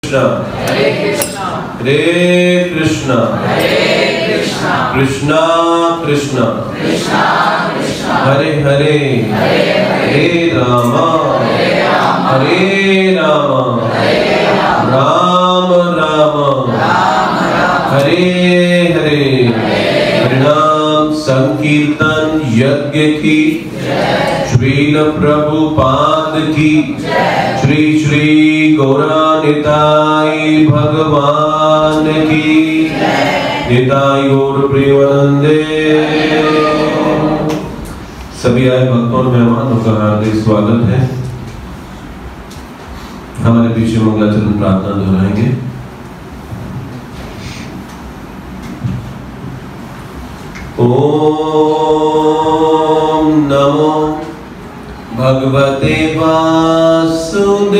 हरे कृष्णा कृष्णा कृष्णा हरे हरे हरे रामा हरे रामा राम राम हरे हरे। हरिनाम संकीर्तन यज्ञ की श्रील प्रभुपाद की श्री श्री गौरानिताई भगवान की निताई गौर प्रेमानंदे। सभी आए भक्तों और मेहमानों का हार्दिक स्वागत है। हमारे पीछे मंगलाचरण प्रार्थना दोहराएंगे। ओम नमो भगवते वासुदेवाय।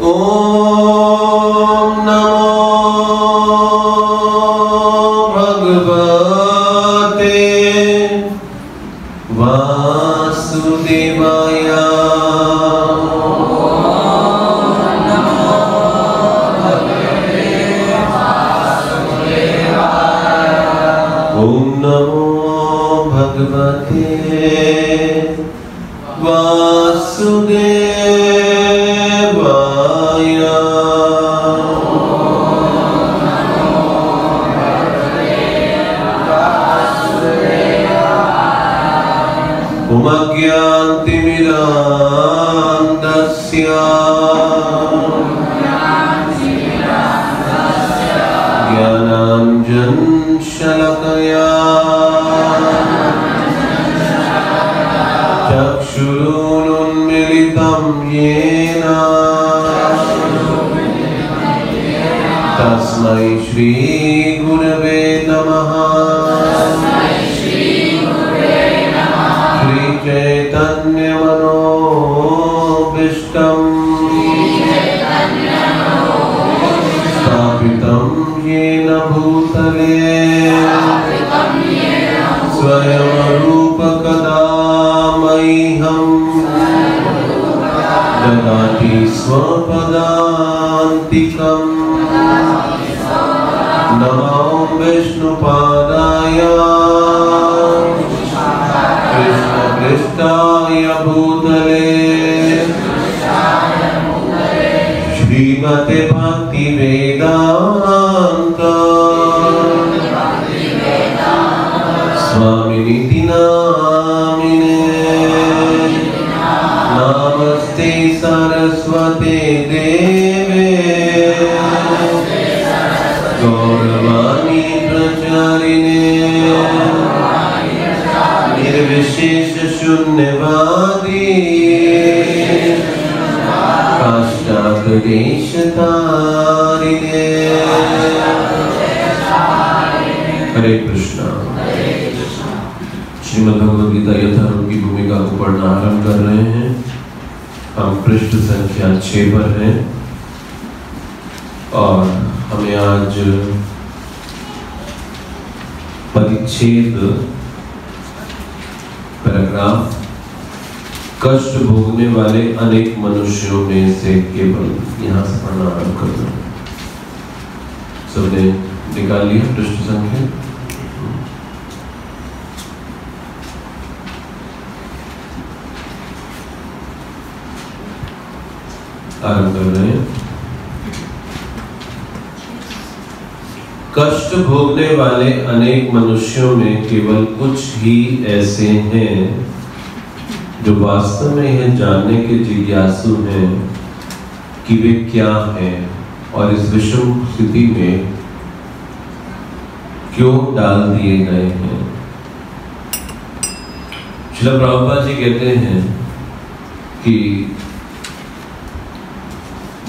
ओम नमो भगवते वासुदेवाय। ओम नमो भगवते वासुदेवाय। ओम अज्ञानतिमिरान्धस्य ज्ञानाञ्जनशलाकया चक्षुरुन्मीलितं येन तस्मै श्री गुरवे नमः। श्री चैतन्य मनोभीष्टं स्थापितं येन भूतले स्वयं रूप कदा मह्यं ददाति स्वपदान्तिकम्। नमो विष्णुपादाय कृष्णाय भूतले श्रीमते भक्ति वेदांत स्वामिनिति नामिने। नमस्ते सरस्वते देवे गौरवाणी प्रचारिणे निर्विशेष शून्यवादी काष्ठाग्रेशतारिणे। हरे कृष्णा। श्रीमद् भगवद गीता यथारूप की भूमिका को पढ़ना आरंभ कर रहे हैं। हम पृष्ठ संख्या 6 पर हैं और हमें आज परिच्छेद पैराग्राफ कष्ट भोगने वाले अनेक मनुष्यों में से केवल यहाँ से पढ़ना आरंभ करना। सबने निकाल लिया पृष्ठ संख्या? आरंभ कर रहे हैं। कष्ट भोगने वाले अनेक मनुष्यों में केवल कुछ ही ऐसे हैं जो वास्तव में यह जानने के जिज्ञासु हैं कि वे क्या हैं और इस विषम स्थिति में क्यों डाल दिए गए हैं। श्रील प्रभुपाद जी कहते हैं कि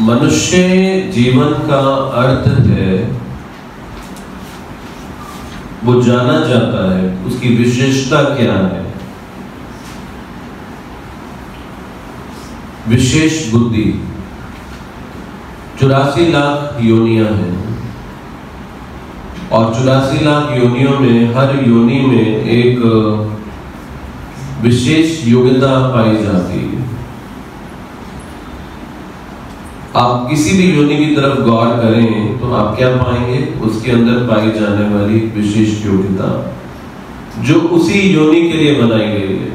मनुष्य जीवन का अर्थ है, वो जाना जाता है उसकी विशेषता क्या है। विशेष बुद्धि 84 लाख योनियां हैं और 84 लाख योनियों में हर योनि में एक विशेष योग्यता पाई जाती है। आप किसी भी योनि की तरफ गौर करें तो आप क्या पाएंगे? उसके अंदर पाई जाने वाली विशेष योग्यता जो उसी योनि के लिए बनाई गई है।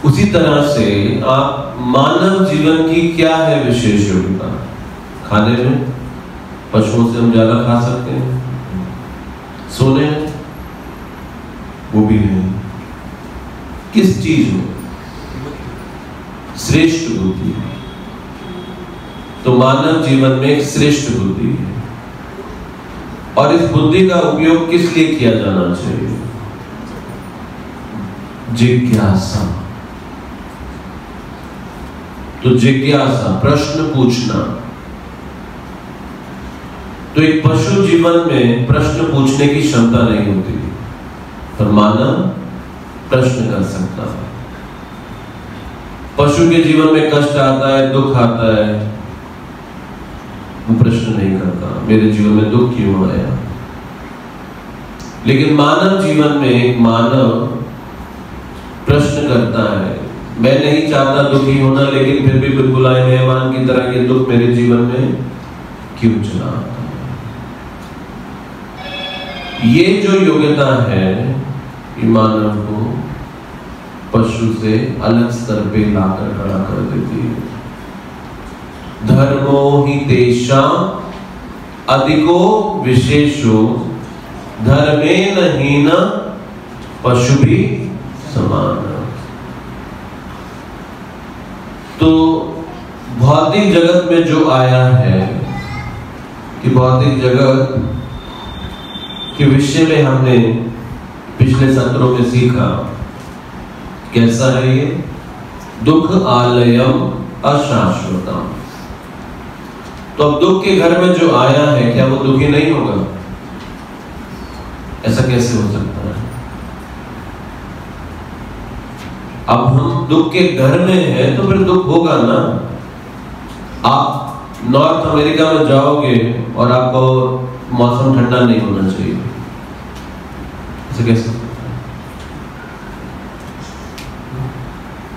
उसी तरह से आप मानव जीवन की क्या है विशेष योग्यता? खाने में पशुओं से हम ज्यादा खा सकते हैं, सोने वो भी है। किस चीज में? श्रेष्ठ बुद्धि। तो मानव जीवन में एक श्रेष्ठ बुद्धि है और इस बुद्धि का उपयोग किस लिए किया जाना चाहिए? जिज्ञासा। तो जिज्ञासा, प्रश्न पूछना। तो एक पशु जीवन में प्रश्न पूछने की क्षमता नहीं होती, पर मानव प्रश्न कर सकता है। पशु के जीवन में कष्ट आता है, दुख आता है, वो प्रश्न नहीं करता मेरे जीवन में दुख क्यों आया। लेकिन मानव जीवन में एक मानव प्रश्न करता है, मैं नहीं चाहता दुखी होना, लेकिन फिर भी बुलबुलाए मेहमान की तरह ये दुख मेरे जीवन में क्यों चला आता है। ये जो योग्यता है ये मानव को पशु से अलग स्तर पे लाकर खड़ा कर देती है। धर्मो ही तेषां अधिको विशेषो धर्मेण हीन पशु भी समान। तो भौतिक जगत में जो आया है कि भौतिक जगत के विषय में हमने पिछले सत्रों में सीखा कैसा है ये? दुख आलयम अशाश्वतम। तो अब दुख के घर में जो आया है क्या वो दुखी नहीं होगा? ऐसा कैसे हो सकता है? अब हम दुख के घर में हैं तो फिर दुख होगा ना। आप नॉर्थ अमेरिका में जाओगे और आपको मौसम ठंडा नहीं होना चाहिए, ऐसे कैसे?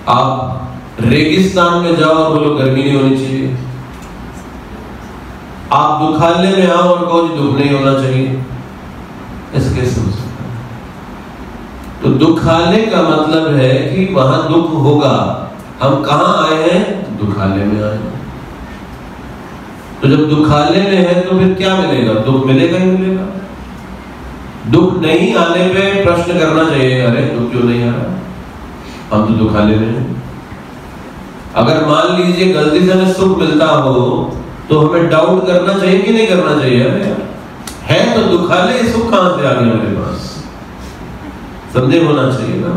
आप रेगिस्तान में जाओ और बोलो गर्मी नहीं होनी चाहिए। आप दुखालय में आओ और कहो दुख नहीं होना चाहिए, ऐसे कैसे हो सकता है? तो दुखालय का मतलब है कि वहां दुख होगा। हम कहां आए हैं? दुखालय में आए हैं। तो जब दुखालय में है तो फिर क्या मिलेगा? दुख मिलेगा ही मिलेगा। दुख नहीं आने पे प्रश्न करना चाहिए, अरे दुख क्यों नहीं आ रहा? हम तो दुखालय में हैं। अगर मान लीजिए गलती से हमें सुख मिलता हो तो हमें डाउट करना चाहिए कि नहीं करना चाहिए? अरे यार है तो दुखालय, सुख कहां से आ गया मेरे पास? संदेह होना चाहिए ना।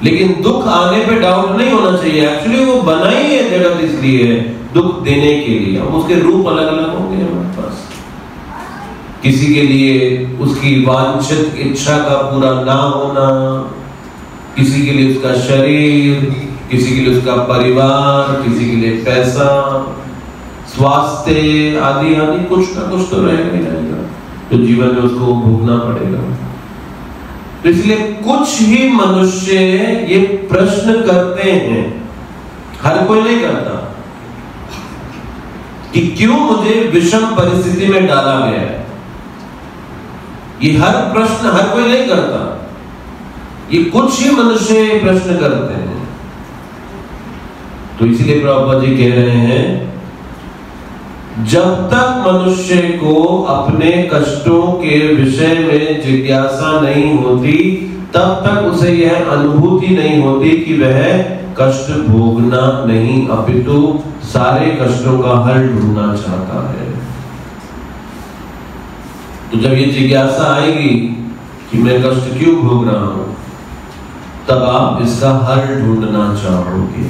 लेकिन दुख आने पे डाउट नहीं होना चाहिए। एक्चुअली वो बनाई है जगत इसलिए दुख देने के लिए। अब उसके रूप अलग अलग होंगे हमारे पास। किसी के लिए उसकी वांछित इच्छा का पूरा ना होना, किसी के लिए उसका शरीर, किसी के लिए उसका परिवार, किसी के लिए पैसा, स्वास्थ्य आदि आदि कुछ ना कुछ तो रहेगा ही रहेगा, तो जीवन में उसको भोगना पड़ेगा। तो इसलिए कुछ ही मनुष्य ये प्रश्न करते हैं, हर कोई नहीं करता कि क्यों मुझे विषम परिस्थिति में डाला गया है। ये हर प्रश्न हर कोई नहीं करता, ये कुछ ही मनुष्य प्रश्न करते हैं। तो इसलिए प्रभुपाद जी कह रहे हैं, जब तक मनुष्य को अपने कष्टों के विषय में जिज्ञासा नहीं होती तब तक उसे यह अनुभूति नहीं होती कि वह कष्ट भोगना नहीं अपितु सारे कष्टों का हल ढूंढना चाहता है। तो जब ये जिज्ञासा आएगी कि मैं कष्ट क्यों भोग रहा हूं, तब आप इसका हल ढूंढना चाहोगे।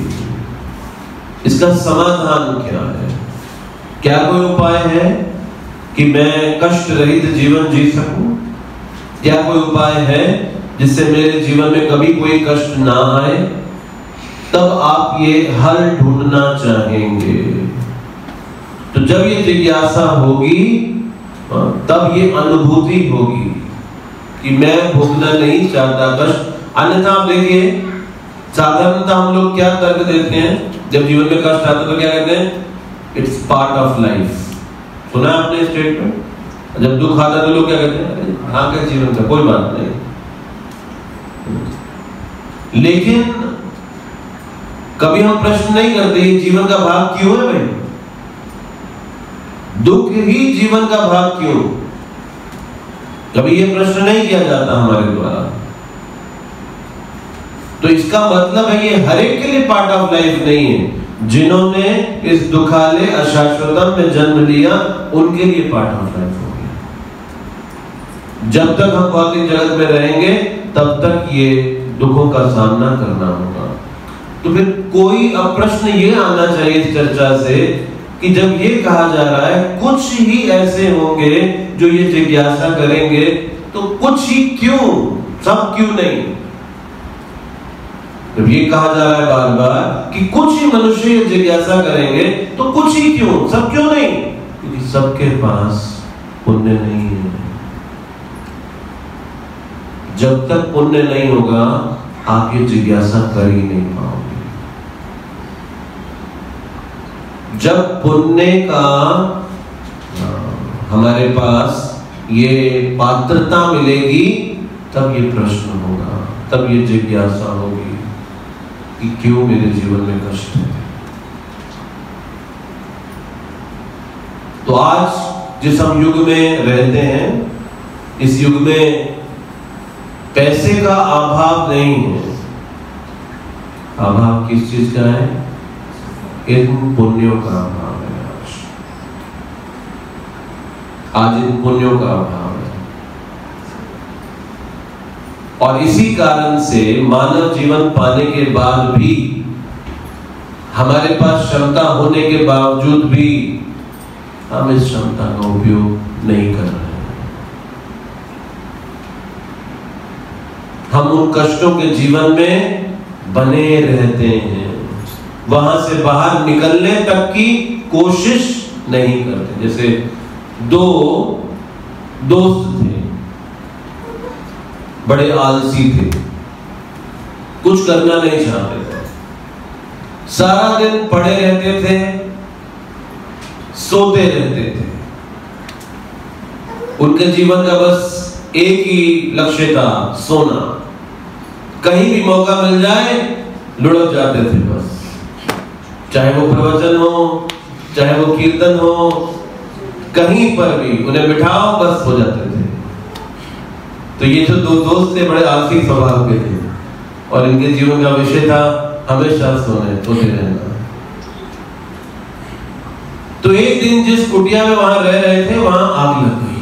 इसका समाधान क्या है? क्या कोई उपाय है कि मैं कष्ट रहित जीवन जी सकूं? क्या कोई उपाय है जिससे मेरे जीवन में कभी कोई कष्ट ना आए? तब आप ये हल ढूंढना चाहेंगे। तो जब ये जिज्ञासा होगी तब ये अनुभूति होगी कि मैं भोगना नहीं चाहता कष्ट। अन्यथा आप देखिए, साधारणतः हम लोग क्या तर्क देते हैं जब जीवन में कष्ट आता है तो क्या कहते हैं? It's part of life. सुना आपने स्टेटमेंट? जब दुख आता है तो लोग क्या कहते हैं? हाँ क्या जीवन का कोई बात नहीं। लेकिन कभी हम प्रश्न नहीं करते ये जीवन का भाग क्यों है भाई? दुख ही जीवन का भाग क्यों? कभी ये प्रश्न नहीं किया जाता हमारे द्वारा। तो इसका मतलब है ये हर एक के लिए पार्ट ऑफ लाइफ नहीं है। जिन्होंने इस दुखालय अशाश्वतम में जन्म लिया उनके लिए पार्ट ऑफ लाइफ हो गया। जब तक हम भौतिक जगत में रहेंगे तब तक ये दुखों का सामना करना होगा। तो फिर कोई अब प्रश्न ये आना चाहिए इस चर्चा से कि जब ये कहा जा रहा है कुछ ही ऐसे होंगे जो ये जिज्ञासा करेंगे, तो कुछ ही क्यों, सब क्यों नहीं? जब ये कहा जा रहा है बार बार कि कुछ ही मनुष्य ये जिज्ञासा करेंगे, तो कुछ ही क्यों, सब क्यों नहीं? क्योंकि सबके पास पुण्य नहीं है। जब तक पुण्य नहीं होगा आप ये जिज्ञासा कर ही नहीं पाओगे। जब पुण्य का हमारे पास ये पात्रता मिलेगी तब ये प्रश्न होगा, तब ये जिज्ञासा होगी कि क्यों मेरे जीवन में कष्ट है। तो आज जिस हम युग में रहते हैं, इस युग में पैसे का अभाव नहीं है। अभाव किस चीज का है? इन पुण्यों का अभाव है। आज इन पुण्यों का अभाव है और इसी कारण से मानव जीवन पाने के बाद भी, हमारे पास क्षमता होने के बावजूद भी हम इस क्षमता का उपयोग नहीं कर रहे हैं। हम उन कष्टों के जीवन में बने रहते हैं, वहां से बाहर निकलने तक की कोशिश नहीं करते। जैसे दो दोस्त थे, बड़े आलसी थे, कुछ करना नहीं चाहते थे, सारा दिन पड़े रहते थे, सोते रहते थे। उनके जीवन का बस एक ही लक्ष्य था, सोना। कहीं भी मौका मिल जाए लुढ़क जाते थे बस, चाहे वो प्रवचन हो, चाहे वो कीर्तन हो, कहीं पर भी उन्हें बिठाओ बस हो जाते थे। तो ये जो दो दोस्त थे बड़े आलसी स्वभाव के थे और इनके जीवन का विषय था हमेशा सोते रहना। तो एक दिन जिस कुटिया में वहां रह रहे थे वहां आग लग गई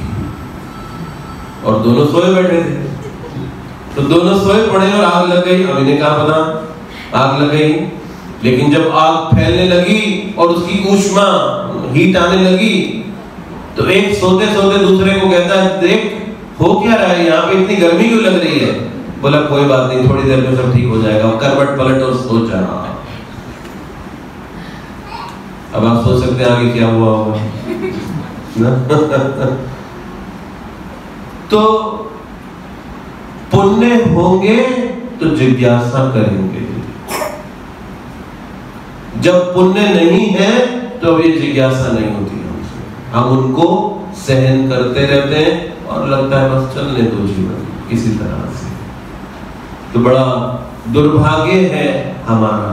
और दोनों सोए बैठे थे। तो दोनों सोए पड़े और आग लग गई। अब इन्हें कहा पता आग लग गई, लेकिन जब आग फैलने लगी और उसकी ऊष्मा हीट आने लगी तो एक सोते सोते दूसरे को कहता है, देख हो क्या रहा है यहाँ पे, इतनी गर्मी क्यों लग रही है? बोला कोई बात नहीं, थोड़ी देर में सब ठीक हो जाएगा। करवट पलट और सो जा। अब आप सोच सकते हैं आगे क्या हुआ होगा ना? तो पुण्य होंगे तो जिज्ञासा करेंगे, जब पुण्य नहीं है तो ये जिज्ञासा नहीं होती हमसे। हम उनको सहन करते रहते हैं और लगता है बस चलने दो जीवन किसी तरह से। तो बड़ा दुर्भाग्य है हमारा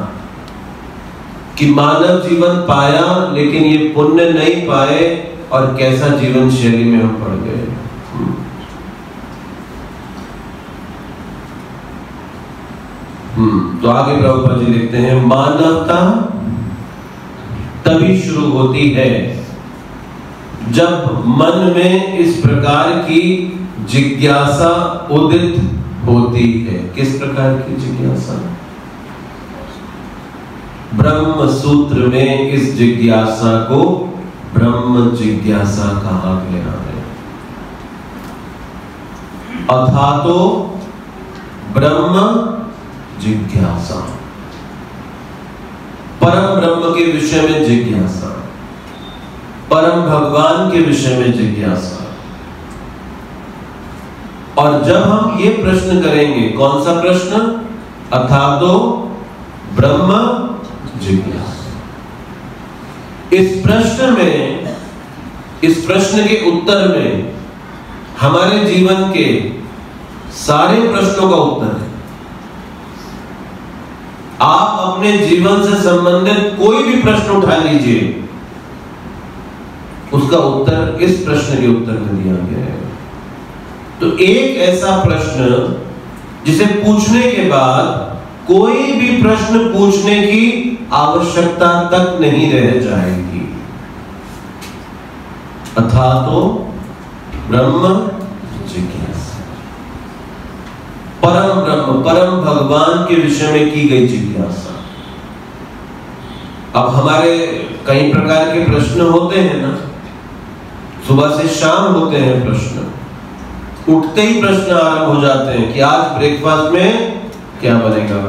कि मानव जीवन पाया लेकिन ये पुण्य नहीं पाए और कैसा जीवन शैली में हम पड़ गए। तो आगे प्रभुपाद जी लिखते हैं, मानवता तभी शुरू होती है जब मन में इस प्रकार की जिज्ञासा उदित होती है। किस प्रकार की जिज्ञासा? ब्रह्म सूत्र में इस जिज्ञासा को ब्रह्म जिज्ञासा कहा गया है। अथातो ब्रह्म जिज्ञासा। परम ब्रह्म के विषय में जिज्ञासा, परम भगवान के विषय में जिज्ञासा। और जब हम ये प्रश्न करेंगे, कौन सा प्रश्न? अथातो ब्रह्म जिज्ञासा। इस प्रश्न के उत्तर में हमारे जीवन के सारे प्रश्नों का उत्तर है। आप अपने जीवन से संबंधित कोई भी प्रश्न उठा लीजिए, उसका उत्तर इस प्रश्न के उत्तर में दिया गया है। तो एक ऐसा प्रश्न जिसे पूछने के बाद कोई भी प्रश्न पूछने की आवश्यकता तक नहीं रह जाएगी। अथातो ब्रह्म जिज्ञासा, परम ब्रह्म, परम भगवान के विषय में की गई जिज्ञासा। अब हमारे कई प्रकार के प्रश्न होते हैं ना, सुबह से शाम होते हैं प्रश्न। उठते ही प्रश्न आरंभ हो जाते हैं कि आज ब्रेकफास्ट में क्या बनेगा,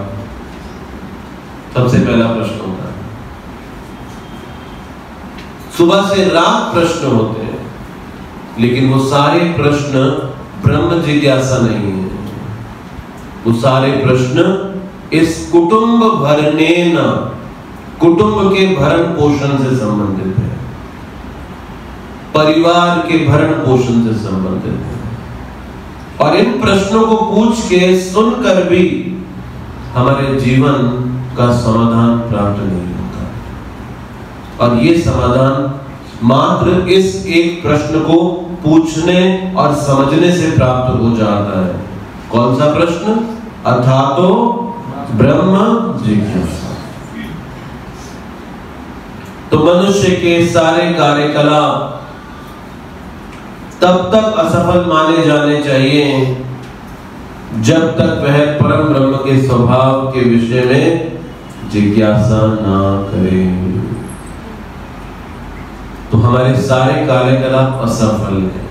सबसे पहला प्रश्न होता है। सुबह से रात प्रश्न होते हैं, लेकिन वो सारे प्रश्न ब्रह्म जिज्ञासा नहीं है। वो सारे प्रश्न इस कुटुंब भरने न, कुटुंब के भरण पोषण से संबंधित है, परिवार के भरण पोषण से संबंधित है। और इन प्रश्नों को पूछ के सुनकर भी हमारे जीवन का समाधान प्राप्त नहीं होता। और ये समाधान मात्र इस एक प्रश्न को पूछने और समझने से प्राप्त हो जाता है। कौन सा प्रश्न? अथातो ब्रह्म जिज्ञासा। तो मनुष्य के सारे कार्यकलाप तब तक असफल माने जाने चाहिए जब तक वह परम ब्रह्म के स्वभाव के विषय में जिज्ञासा ना करे। तो हमारे सारे कार्यकलाप असफल हैं।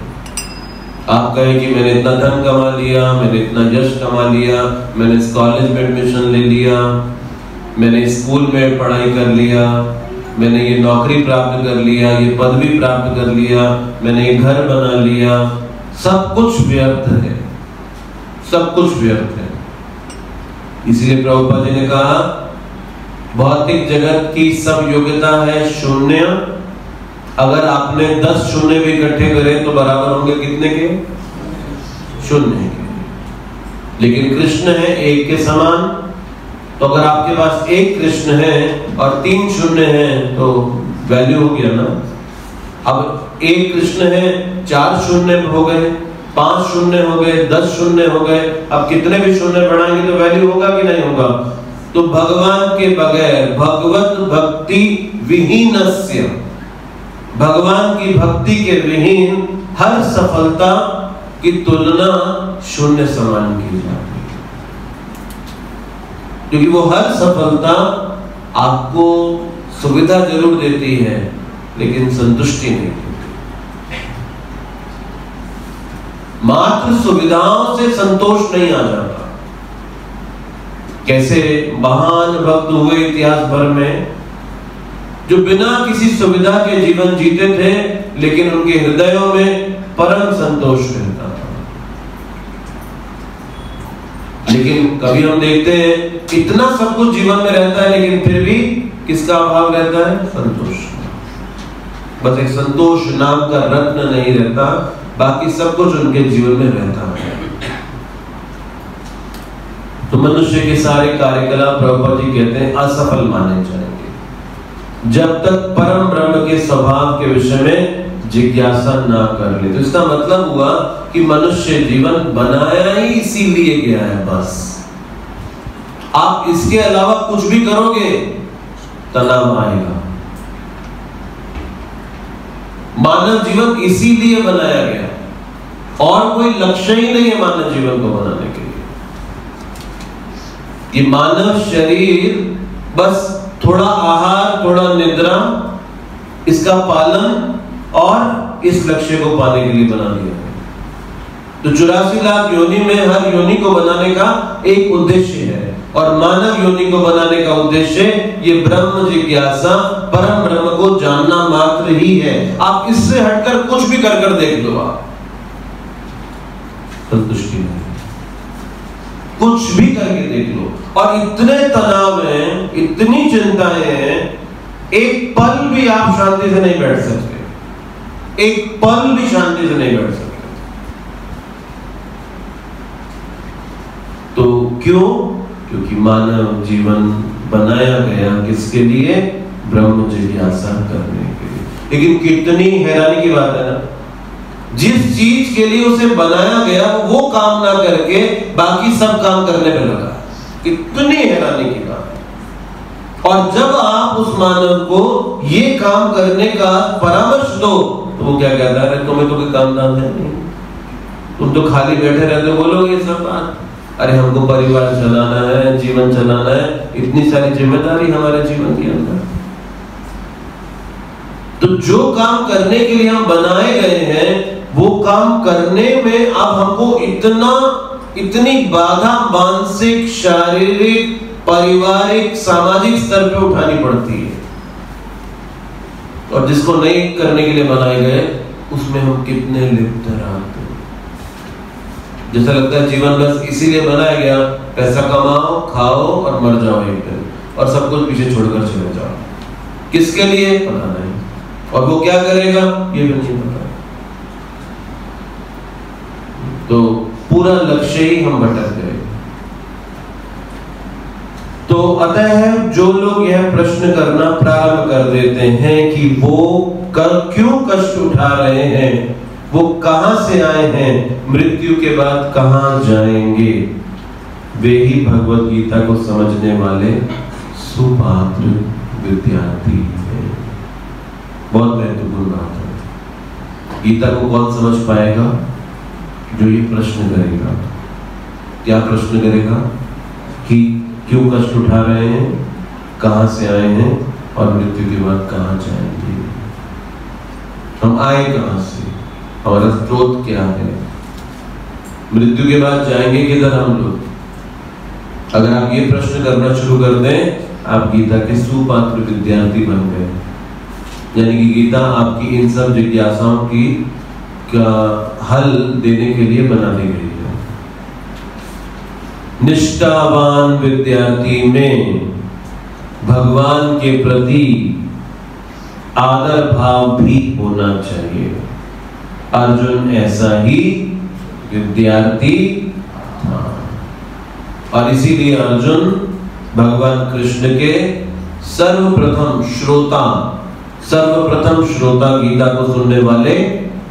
आप कहें कि मैंने इतना धन कमा लिया, मैंने इतना यश कमा लिया, मैंने इस कॉलेज में एडमिशन ले लिया, मैंने स्कूल में पढ़ाई कर लिया, मैंने ये नौकरी प्राप्त कर लिया, ये पदवी प्राप्त कर लिया, मैंने ये घर बना लिया। सब कुछ व्यर्थ है, सब कुछ व्यर्थ है। इसलिए प्रभुपाद जी ने कहा, भौतिक जगत की सब योग्यता है शून्य। अगर आपने 10 शून्य भी इकट्ठे करे तो बराबर होंगे कितने के? शून्य के। लेकिन कृष्ण है एक के समान। तो अगर आपके पास एक कृष्ण है और 3 शून्य हैं तो वैल्यू हो गया ना। अब एक कृष्ण है, 4 शून्य हो गए, 5 शून्य हो गए, 10 शून्य हो गए। अब कितने भी शून्य बढ़ाएंगे तो वैल्यू होगा कि नहीं होगा? तो भगवान के बगैर, भगवत भक्ति विहीनस्य, भगवान की भक्ति के विहीन हर सफलता की तुलना शून्य समान की जाती है। क्योंकि वो हर सफलता आपको सुविधा जरूर देती है लेकिन संतुष्टि नहीं देती। मात्र सुविधाओं से संतोष नहीं आ जाता। कैसे महान भक्त हुए इतिहास भर में जो बिना किसी सुविधा के जीवन जीते थे, लेकिन उनके हृदयों में परम संतोष रहता था। लेकिन कभी हम देखते हैं इतना सब कुछ जीवन में रहता है लेकिन फिर भी किसका अभाव रहता है? संतोष। बस एक संतोष नाम का रत्न नहीं रहता, बाकी सब कुछ उनके जीवन में रहता है। तो मनुष्य के सारे कार्यकलाप प्रभुपाद जी कहते हैं असफल माने जाएंगे जब तक परम ब्रह्म के स्वभाव के विषय में जिज्ञासा ना कर ले। तो इसका मतलब हुआ कि मनुष्य जीवन बनाया ही इसीलिए गया है। बस आप इसके अलावा कुछ भी करोगे तनाव आएगा। मानव जीवन इसीलिए बनाया गया, और कोई लक्ष्य ही नहीं है मानव जीवन को बनाने के लिए। ये मानव शरीर बस थोड़ा आहार, थोड़ा निद्रा, इसका पालन और इस लक्ष्य को पाने के लिए बना दिया है। तो 84 लाख योनि में हर योनि को बनाने का एक उद्देश्य है। और मानव योनि को बनाने का उद्देश्य ये ब्रह्म जिज्ञासा, परम ब्रह्म को जानना मात्र ही है। आप इससे हटकर कुछ भी कर देख लो, आप संतुष्टि नहीं, कुछ भी करके देख लो। और इतने तनाव हैं, इतनी चिंताएं हैं, एक पल भी आप शांति से नहीं बैठ सकते, एक पल भी शांति से नहीं बैठ सकते। तो क्यों? क्योंकि मानव जीवन बनाया गया किसके लिए? ब्रह्म जिज्ञासा करने के लिए। लेकिन कितनी हैरानी की बात है ना, जिस चीज के लिए उसे बनाया गया वो काम ना करके बाकी सब काम करने में लगा। कितनी हैरानी की बात है। और जब आप उस मानव को ये काम करने का परामर्श दो तो वो क्या कहता है? तुम्हें तो कोई काम दाम है नहीं, तुम तो खाली बैठे रहते, बोलोगे ये सब बात। अरे हमको परिवार चलाना है, जीवन चलाना है, इतनी सारी जिम्मेदारी हमारे जीवन के अंदर। तो जो काम करने के लिए हम बनाए गए हैं वो काम करने में अब हमको इतनी बाधा मानसिक, शारीरिक, पारिवारिक, सामाजिक स्तर पे उठानी पड़ती है। और जिसको नहीं करने के लिए बनाए गए उसमें हम कितने लिप्त रहते हैं। जैसा लगता है जीवन बस इसीलिए बनाया गया, पैसा कमाओ, खाओ और मर जाओ एक दिन, और सब कुछ पीछे छोड़कर चले जाओ। किसके लिए? पता नहीं। और वो क्या करेगा ये भी नहीं पता। तो पूरा लक्ष्य ही हम भटक गए। तो अतः जो लोग यह प्रश्न करना प्रारंभ कर देते हैं कि वो क्यों कष्ट उठा रहे हैं, वो कहां से आए हैं, मृत्यु के बाद कहां जाएंगे, वे ही भगवत गीता को समझने वाले सुपात्र विद्यार्थी हैं। बहुत महत्वपूर्ण बात है। गीता को कौन समझ पाएगा? जो ये प्रश्न करेगा। क्या प्रश्न करेगा? कि क्यों कष्ट उठा रहे हैं, कहां से आए हैं और मृत्यु के बाद कहां जाएंगे। हम आए कहां से, हमारा स्रोत क्या है, मृत्यु के बाद जाएंगे किधर हम लोग। अगर आप ये प्रश्न करना शुरू कर दें, आप गीता के सुपात्र विद्यार्थी बन गए। यानी कि गीता आपकी इन सब जिज्ञासाओं की का हल देने के लिए बना दी गई है। निष्ठावान विद्यार्थी में भगवान के प्रति आदर भाव भी होना चाहिए। अर्जुन ऐसा ही विद्यार्थी था और इसीलिए अर्जुन भगवान कृष्ण के सर्वप्रथम श्रोता गीता को सुनने वाले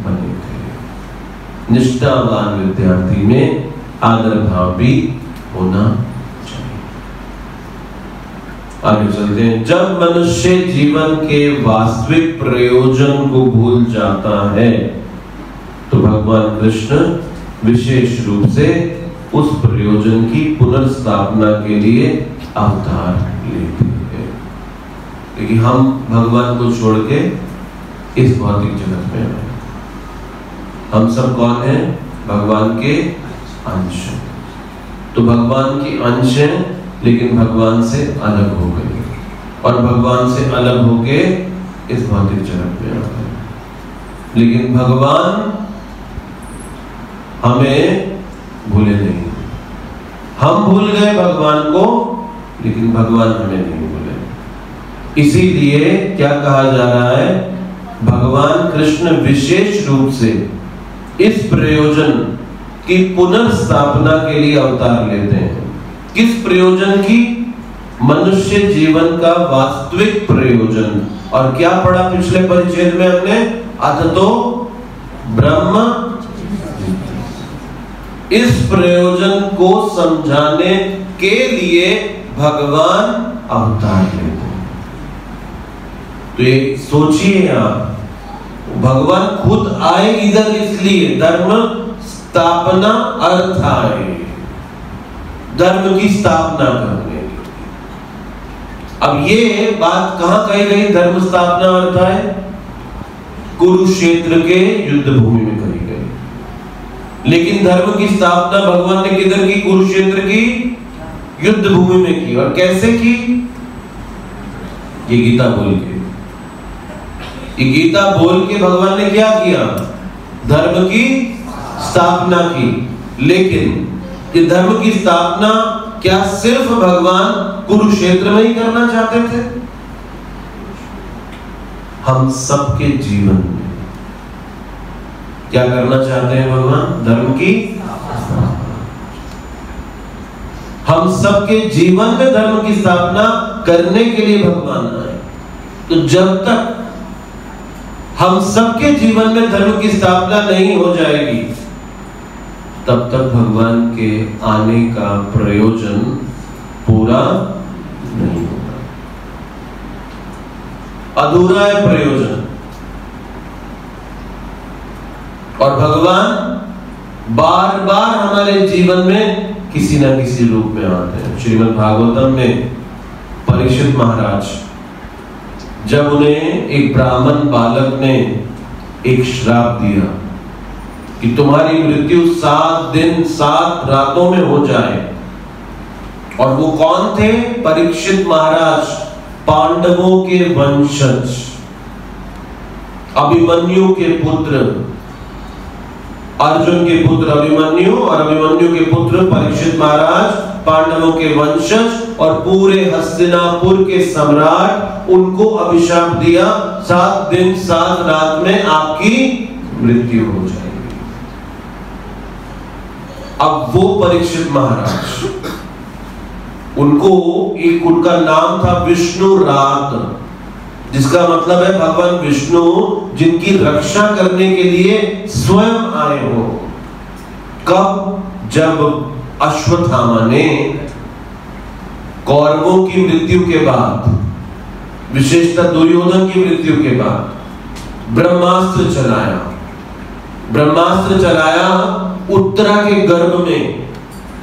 बने थे। निष्ठावान विद्यार्थी में आदर भाव भी होना चाहिए। आगे चलते हैं। जब मनुष्य जीवन के वास्तविक प्रयोजन को भूल जाता है तो भगवान कृष्ण विशेष रूप से उस प्रयोजन की पुनर्स्थापना के लिए अवतार लेते हैं। क्योंकि हम भगवान को छोड़ के इस भौतिक जगत में आए। हम सब कौन हैं? भगवान के अंश। तो भगवान के अंश हैं, लेकिन भगवान से अलग हो गए और भगवान से अलग होके इस भौतिक जगत में आ गए। लेकिन भगवान हमें भूले नहीं। हम भूल गए भगवान को, लेकिन भगवान हमें नहीं भूले। इसीलिए क्या कहा जा रहा है? भगवान कृष्ण विशेष रूप से इस प्रयोजन की पुनर्स्थापना के लिए अवतार लेते हैं। किस प्रयोजन की? मनुष्य जीवन का वास्तविक प्रयोजन। और क्या पढ़ा पिछले परिच्छेद में हमने? अथ तो ब्रह्म। इस प्रयोजन को समझाने के लिए भगवान अवतार लेते हैं। तो ये सोचिए आप, भगवान खुद आए इधर इसलिए धर्म स्थापना अर्थ आए, धर्म की स्थापना करने। अब ये बात कहां कही गई? धर्म स्थापना अर्थ आए कुरुक्षेत्र के युद्ध भूमि में कही गई। लेकिन धर्म की स्थापना भगवान ने किधर की? कुरुक्षेत्र की युद्ध भूमि में की। और कैसे की? ये गीता बोल के, ये गीता बोल के भगवान ने क्या किया? धर्म की स्थापना की। लेकिन ये धर्म की स्थापना क्या सिर्फ भगवान कुरुक्षेत्र में ही करना चाहते थे? हम सबके जीवन में क्या करना चाहते हैं भगवान? धर्म की। हम सबके जीवन में धर्म की स्थापना करने के लिए भगवान आए। तो जब तक हम सबके जीवन में धर्म की स्थापना नहीं हो जाएगी, तब तक भगवान के आने का प्रयोजन पूरा नहीं होगा, अधूरा है प्रयोजन। और भगवान बार बार हमारे जीवन में किसी न किसी रूप में आते हैं। श्रीमद् भागवतम में परीक्षित महाराज, जब उन्हें एक ब्राह्मण बालक ने एक श्राप दिया कि तुम्हारी मृत्यु 7 दिन 7 रातों में हो जाए, और वो कौन थे? परीक्षित महाराज, पांडवों के वंशज, अभिमन्यु के पुत्र, अर्जुन के पुत्र अभिमन्यु और अभिमन्यु के पुत्र परीक्षित महाराज, पांडवों के वंशज और पूरे हस्तिनापुर के सम्राट, उनको अभिशाप दिया 7 दिन 7 रात में आपकी मृत्यु हो जाएगी। अब वो परीक्षित महाराज, उनका नाम था विष्णु रात, जिसका मतलब है भगवान विष्णु जिनकी रक्षा करने के लिए स्वयं आए हो। कब? जब अश्वत्थामा ने कौरवों की मृत्यु के बाद, विशेषतः दुर्योधन की मृत्यु के बाद ब्रह्मास्त्र चलाया। ब्रह्मास्त्र चलाया उत्तरा के गर्भ में।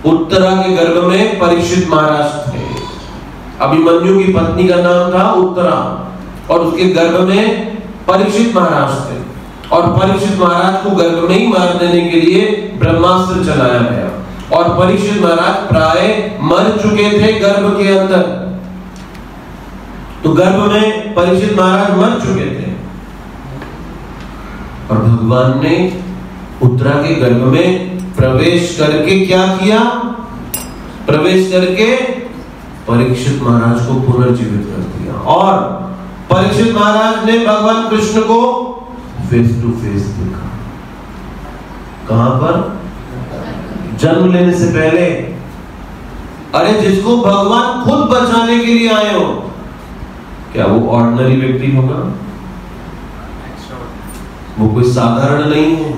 उत्तरा के गर्भ में परीक्षित महाराज थे। अभिमन्यु की पत्नी का नाम था उत्तरा और उसके गर्भ में परीक्षित महाराज थे। और परीक्षित महाराज को गर्भ में ही मार देने के लिए ब्रह्मास्त्र चलाया गया। और परीक्षित महाराज प्राय मर चुके थे गर्भ के अंदर। तो गर्भ में परीक्षित महाराज मर चुके थे और भगवान ने उत्तरा के गर्भ में प्रवेश करके क्या किया? प्रवेश करके परीक्षित महाराज को पुनर्जीवित कर दिया। और परीक्षित महाराज ने भगवान कृष्ण को फेस टू फेस देखा। कहां पर? जन्म लेने से पहले। अरे जिसको भगवान खुद बचाने के लिए आए हो, क्या वो ऑर्डिनरी व्यक्ति होगा? वो कोई साधारण नहीं है।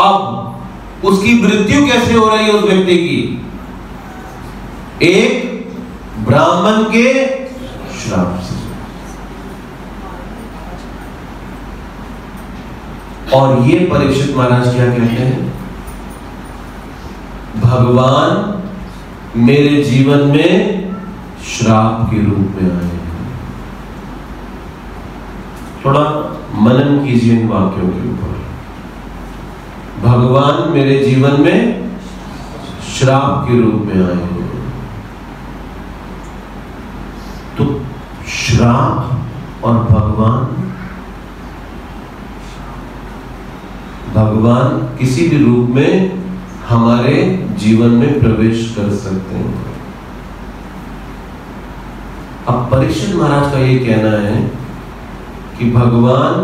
अब उसकी मृत्यु कैसे हो रही है उस व्यक्ति की? एक ब्राह्मण के श्राप से। और ये परीक्षित महाराज क्या कहते हैं? भगवान मेरे जीवन में श्राप के रूप में आए हैं। थोड़ा मनन कीजिए इन वाक्यों के ऊपर। भगवान मेरे जीवन में श्राप के रूप में आए हैं। तो श्राप और भगवान किसी भी रूप में हमारे जीवन में प्रवेश कर सकते हैं। अब परीक्षित महाराज का ये कहना है कि भगवान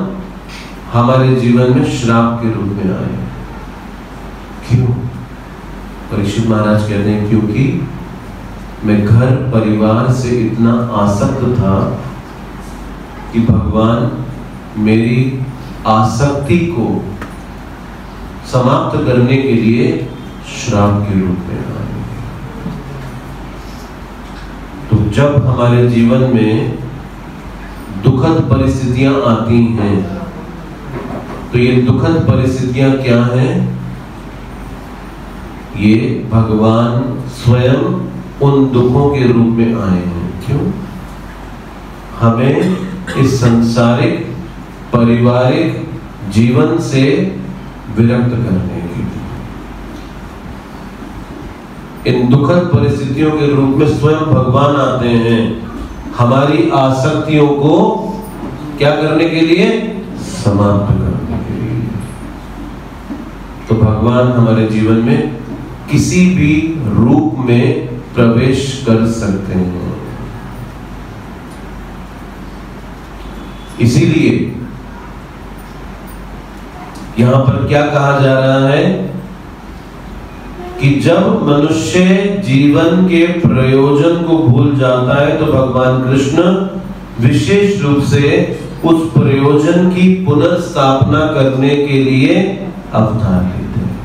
हमारे जीवन में श्राप के रूप में आए। क्यों? परीक्षित महाराज कहते हैं क्योंकि मैं घर परिवार से इतना आसक्त था कि भगवान मेरी आसक्ति को समाप्त करने के लिए श्राप के रूप में आए। तो जब हमारे जीवन में दुखद परिस्थितियां आती हैं, तो ये दुखद परिस्थितियां क्या हैं? ये भगवान स्वयं उन दुखों के रूप में आए हैं। क्यों? हमें इस सांसारिक पारिवारिक जीवन से विरक्त करने के लिए। इन दुखद परिस्थितियों के रूप में स्वयं भगवान आते हैं हमारी आसक्तियों को क्या करने के लिए, समाप्त करने के लिए। तो भगवान हमारे जीवन में किसी भी रूप में प्रवेश कर सकते हैं। इसीलिए यहां पर क्या कहा जा रहा है कि जब मनुष्य जीवन के प्रयोजन को भूल जाता है तो भगवान कृष्ण विशेष रूप से उस प्रयोजन की पुनर्स्थापना करने के लिए अवतार लेते हैं।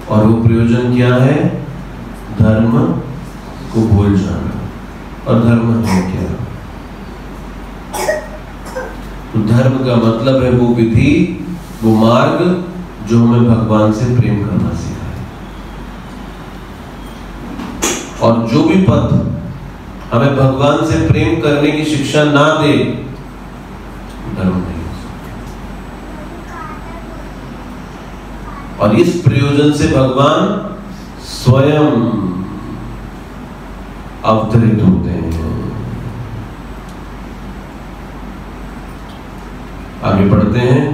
और वो प्रयोजन क्या है, धर्म को भूल जाना। और धर्म है क्या, तो धर्म का मतलब है वो विधि, वो मार्ग जो हमें भगवान से प्रेम करना सिखाए। और जो भी पथ हमें भगवान से प्रेम करने की शिक्षा ना दे, धर्म नहीं हो सकता। और इस प्रयोजन से भगवान स्वयं अवतरित होते हैं। आगे बढ़ते हैं।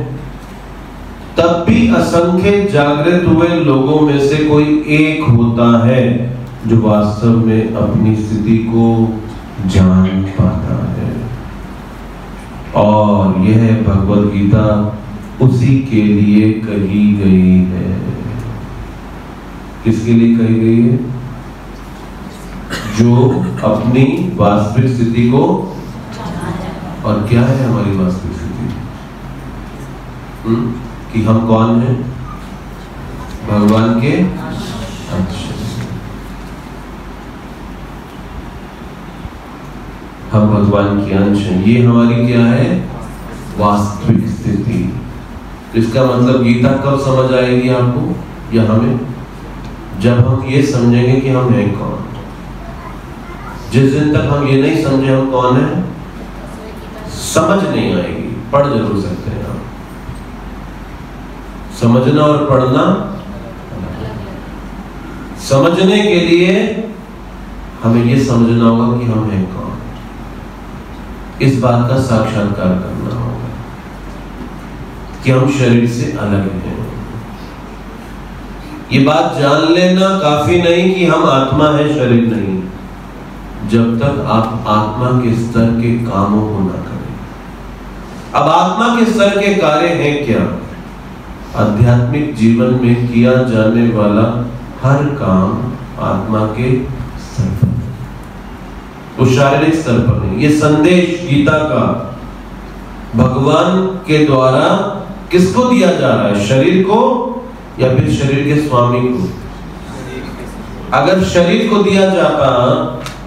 तब भी असंख्य जागृत हुए लोगों में से कोई एक होता है जो वास्तव में अपनी स्थिति को जान पाता है। और यह भगवद गीता उसी के लिए कही गई है। किसके लिए कही गई है, जो अपनी वास्तविक स्थिति को, और क्या है हमारी वास्तविक स्थिति, कि हम कौन हैं, भगवान के अंश। हम भगवान के अंश हैं, ये हमारी क्या है, वास्तविक स्थिति। इसका मतलब गीता कब समझ आएगी आपको या हमें, जब हम ये समझेंगे कि हम हैं कौन। जिस दिन तक हम ये नहीं समझे हम कौन है, समझ नहीं आएगी। पढ़ जरूर सकते हैं आप, समझना और पढ़ना, समझने के लिए हमें ये समझना होगा कि हम हैं कौन, इस बात का साक्षात्कार करना होगा कि हम शरीर से अलग हैं। ये बात जान लेना काफी नहीं कि हम आत्मा है, शरीर नहीं, जब तक आप आत्मा के स्तर के कामों को ना करें। अब आत्मा के स्तर के कार्य हैं क्या, आध्यात्मिक जीवन में किया जाने वाला हर काम आत्मा के स्तर पर, वो शारीरिक स्तर पर नहीं। ये संदेश गीता का भगवान के द्वारा किसको दिया जा रहा है, शरीर को या फिर शरीर के स्वामी को। अगर शरीर को दिया जाता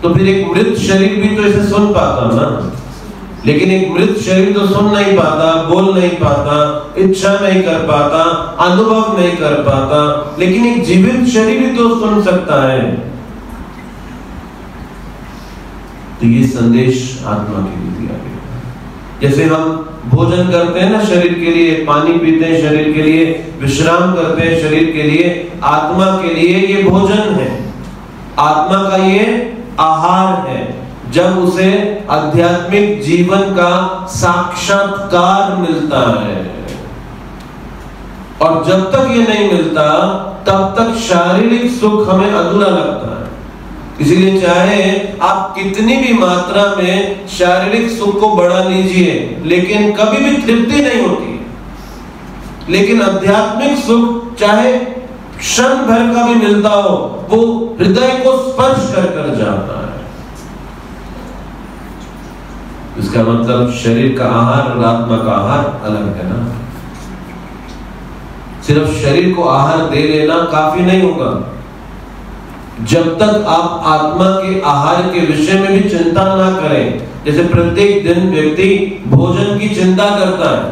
तो फिर एक मृत शरीर भी तो इसे सुन पाता ना, लेकिन एक मृत शरीर तो सुन नहीं पाता, बोल नहीं पाता, इच्छा नहीं कर पाता, अनुभव नहीं कर पाता, लेकिन एक जीवित शरीर ही तो सुन सकता है। तो ये संदेश आत्मा के लिए दिया गया। जैसे हम भोजन करते हैं ना शरीर के लिए, पानी पीते हैं शरीर के लिए, विश्राम करते हैं शरीर के लिए, आत्मा के लिए ये भोजन है, आत्मा का ये आहार है। जब उसे आध्यात्मिक जीवन का साक्षात्कार मिलता है, और जब तक ये नहीं मिलता तब तक शारीरिक सुख हमें अधूरा लगता है। इसीलिए चाहे आप कितनी भी मात्रा में शारीरिक सुख को बढ़ा लीजिए, लेकिन कभी भी तृप्ति नहीं होती। लेकिन आध्यात्मिक सुख चाहे क्षण भर का भी मिलता हो, वो हृदय को स्पर्श कर जाता है। इसका मतलब शरीर का आहार और आत्मा का आहार अलग है ना। सिर्फ शरीर को आहार दे लेना काफी नहीं होगा। जब तक आप आत्मा के आहार के विषय में भी चिंता ना करें, जैसे प्रत्येक दिन व्यक्ति भोजन की चिंता करता है,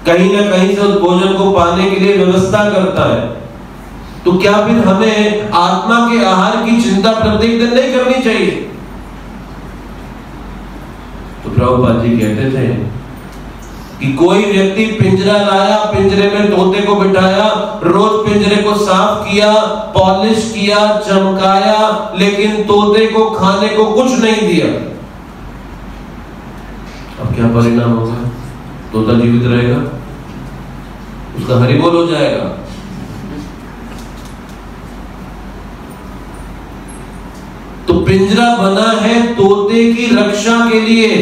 कहीं ना कहीं से उस भोजन को पाने के लिए व्यवस्था करता है, तो क्या फिर हमें आत्मा के आहार की चिंता प्रत्येक दिन नहीं करनी चाहिए? तो प्रभुपाद जी कहते थे कि कोई व्यक्ति पिंजरा लाया, पिंजरे में तोते को बिठाया, रोज पिंजरे को साफ किया, पॉलिश किया, चमकाया, लेकिन तोते को खाने को कुछ नहीं दिया। अब क्या परिणाम होगा? तोता जीवित रहेगा? उसका हरिबोल हो जाएगा। तो पिंजरा बना है तोते की रक्षा के लिए।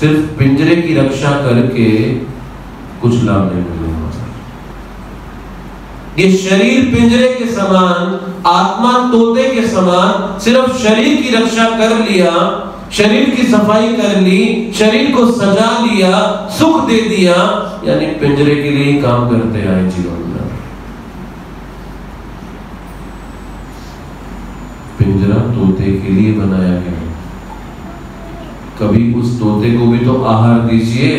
सिर्फ पिंजरे की रक्षा करके कुछ लाभ नहीं मिलेगा। ये शरीर पिंजरे के समान, आत्मा तोते के समान। सिर्फ शरीर की रक्षा कर लिया, शरीर की सफाई कर ली, शरीर को सजा लिया, सुख दे दिया, यानी पिंजरे के लिए ही काम करते आए जीवन में। पिंजरा तोते के लिए बनाया गया। कभी उस तोते को भी तो आहार दीजिए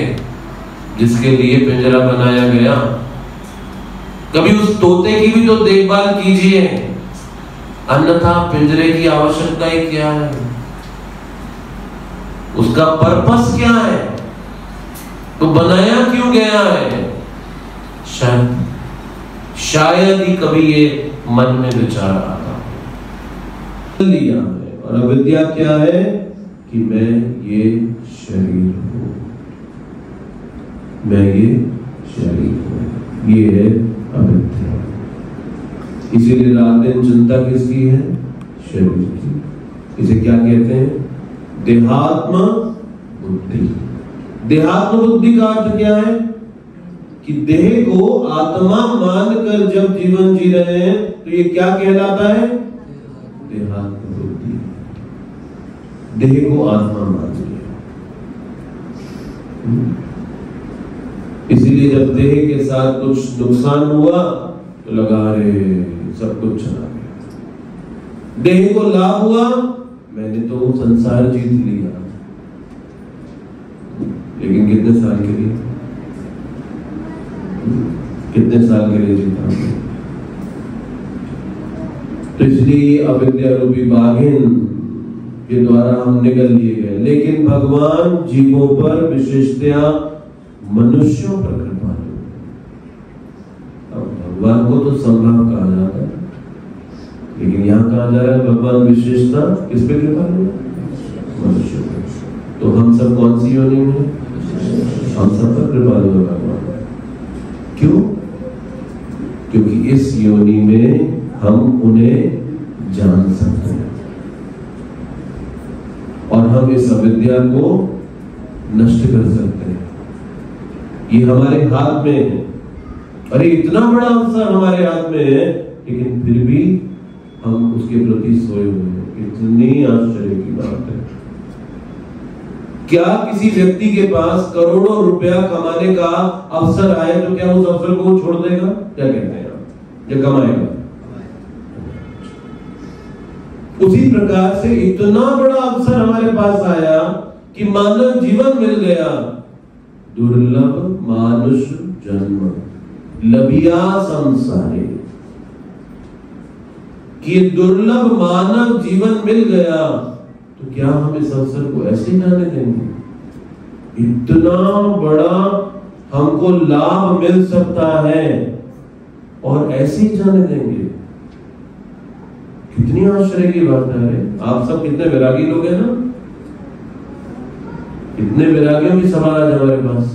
जिसके लिए पिंजरा बनाया गया। कभी उस तोते की भी तो देखभाल कीजिए, अन्यथा पिंजरे की आवश्यकता ही क्या है? उसका पर्पस क्या है? तो बनाया क्यों गया है? शायद ही कभी ये मन में विचार आता लिया है। और अविद्या क्या है? कि मैं ये शरीर हूं, मैं ये शरीर हूं। ये है अविद्या। इसीलिए रात दिन चिंता किसकी है? शरीर की। इसे क्या कहते हैं? देहात्म बुद्धि। देहात्म बुद्धि का अर्थ क्या है? कि देह को आत्मा मानकर जब जीवन जी रहे हैं तो ये क्या कहलाता है? देहात्म बुद्धि। देह को आत्मा मान लिया। इसीलिए जब देह के साथ कुछ नुकसान हुआ तो लगा अरे सब कुछ चला गया। देह को लाभ हुआ, मैंने तो संसार जीत लिया। लेकिन कितने साल के लिए? कितने साल के लिए जीता? तो इसलिए अविद्या रूपी बाघिन के द्वारा हम निकल लिए गए। लेकिन भगवान जीवों पर, विशेषतया मनुष्यों पर कृपा है। भगवान को तो संभव कहा जाता है, लेकिन यहाँ कहा जा रहा है भगवान विशेषता किस पे कृपा है? मनुष्य पर। तो हम सब कौन सी योनि में? हम सब पर कृपा है भगवान। क्यों? क्योंकि इस योनि में हम उन्हें जान सकते हैं और हम इस अविद्या को नष्ट कर सकते हैं। ये हमारे हाथ में है। अरे इतना बड़ा अवसर हमारे हाथ में है, लेकिन फिर भी हम उसके प्रति सोए हुए हैं। इतनी आश्चर्य की बात है। क्या किसी व्यक्ति के पास करोड़ों रुपया कमाने का अवसर आए तो क्या उस अवसर को छोड़ देगा? क्या कहते हैं आप? या कमाएगा? उसी प्रकार से इतना बड़ा अवसर हमारे पास आया कि मानव जीवन मिल गया। दुर्लभ मानुष जन्म लभिया संसारे। कि दुर्लभ मानव जीवन मिल गया तो क्या हम इस अवसर को ऐसे जाने देंगे? इतना बड़ा हमको लाभ मिल सकता है और ऐसे ही जाने देंगे? कितनी आश्चर्य की बात है। आप सब कितने वैरागी लोग हैं ना? कितने वैरागियों की सवाल आज हमारे पास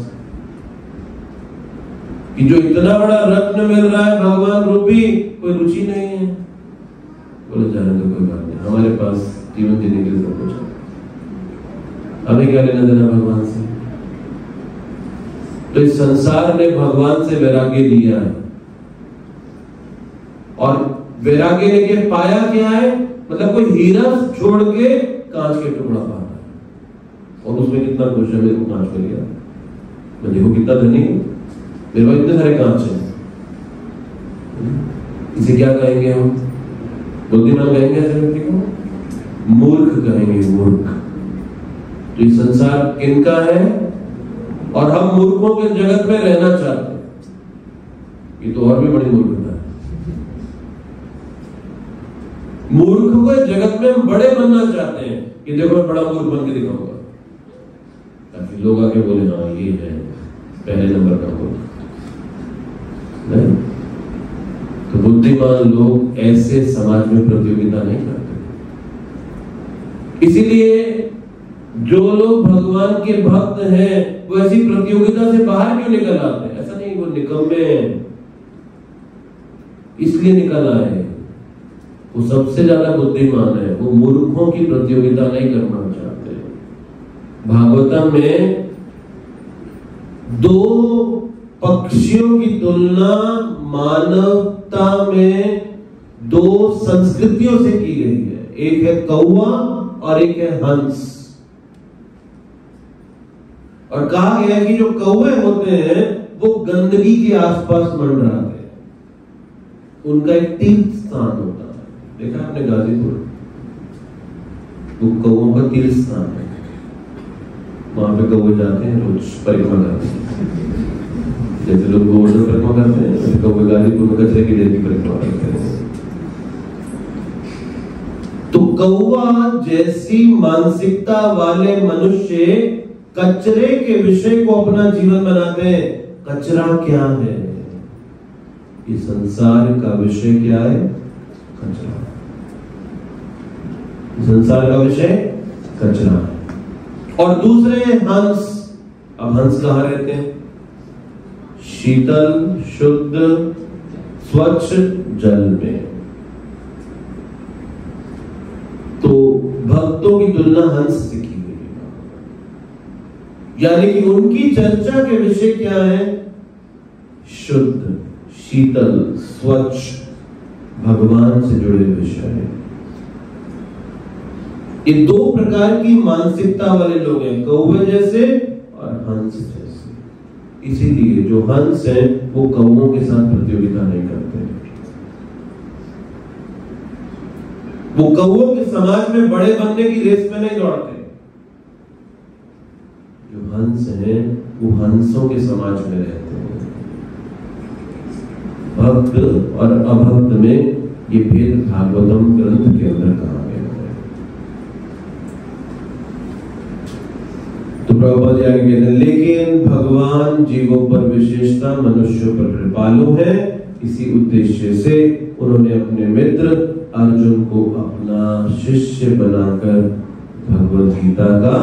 कि जो इतना बड़ा रत्न मिल रहा है भगवान रूपी, कोई रुचि नहीं है। बोले जाने तो कोई बात नहीं, हमारे पास जीवन जीने के लिए सब कुछ है, हमें क्या लेना देना भगवान से। तो इस संसार ने भगवान से वैराग्य लिया है और वैराग्य ने के पाया क्या है? मतलब कोई हीरा छोड़ के कांच के टुकड़ा पाता है और उसमें कितना खुश है, मेरे को कांच मिल गया, मैं देखो कितना धनी हूं, मेरे पास इतने सारे कांच है। इसे क्या कहेंगे हम? बुद्धिमान कहेंगे ऐसे व्यक्ति को? मूर्ख कहेंगे, मूर्ख। तो ये संसार किनका है? और हम मूर्खों के जगत में रहना चाहते हैं। ये तो और भी बड़ी मूर्खता है। मूर्ख को जगत में हम बड़े बनना चाहते हैं कि देखो मैं बड़ा मूर्ख बन के दिखाऊंगा। लोग आके बोले हाँ ये है पहले नंबर का गुण नहीं। तो बुद्धिमान लोग ऐसे समाज में प्रतियोगिता नहीं करते। इसीलिए जो लोग भगवान के भक्त हैं वो ऐसी प्रतियोगिता से बाहर क्यों निकल आते हैं? ऐसा नहीं वो निकम्मे हैं इसलिए निकल आए। वो सबसे ज्यादा बुद्धिमान है, वो मूर्खों की प्रतियोगिता नहीं करना चाहते। भागवतम में दो पक्षियों की तुलना मानवता में दो संस्कृतियों से की गई है, एक है कौवा और एक है हंस। और कहा गया कि जो कौवे होते हैं वो गंदगी के आसपास मंडराते हैं, उनका एक तीर्थ स्थान होता है। देखा आपने गाजीपुर, वो कौवों का तीर्थ स्थान है, वहां पे कौवे जाते हैं, रोज परिक्रमा करते हैं। जैसे लोग गोवर्धन परिक्रमा करते हैं वैसे कौवे गाजीपुर में कचरे की ढेर परिक्रमा करते हैं। तो कौवा जैसी मानसिकता वाले मनुष्य कचरे के विषय को अपना जीवन बनाते हैं। कचरा क्या है? ये संसार का विषय क्या है? कचरा। संसार का विषय कचरा। और दूसरे हंस। अब हंस कहाँ रहते हैं? शीतल शुद्ध स्वच्छ जल में। तो भक्तों की तुलना हंस से की गई है, यानी कि उनकी चर्चा के विषय क्या है? शुद्ध शीतल स्वच्छ भगवान से जुड़े विषय हैं। ये दो प्रकार की मानसिकता वाले लोग हैं, कौवे जैसे और हंस जैसे। इसीलिए जो हंस हैं वो कौवों के साथ प्रतियोगिता नहीं करते। वो कौवों के समाज में बड़े बनने की रेस में नहीं दौड़ते। जो हंस हैं वो हंसों के समाज में रहते हैं। भक्त और अभक्त में ये भेद भागवतम ग्रंथ के अंदर कहा गया है। तो प्रभुपाद आगे कहते हैं, लेकिन भगवान जीवों पर विशेषता मनुष्यों पर कृपालु है। इसी उद्देश्य से उन्होंने अपने मित्र अर्जुन को अपना शिष्य बनाकर भगवद गीता का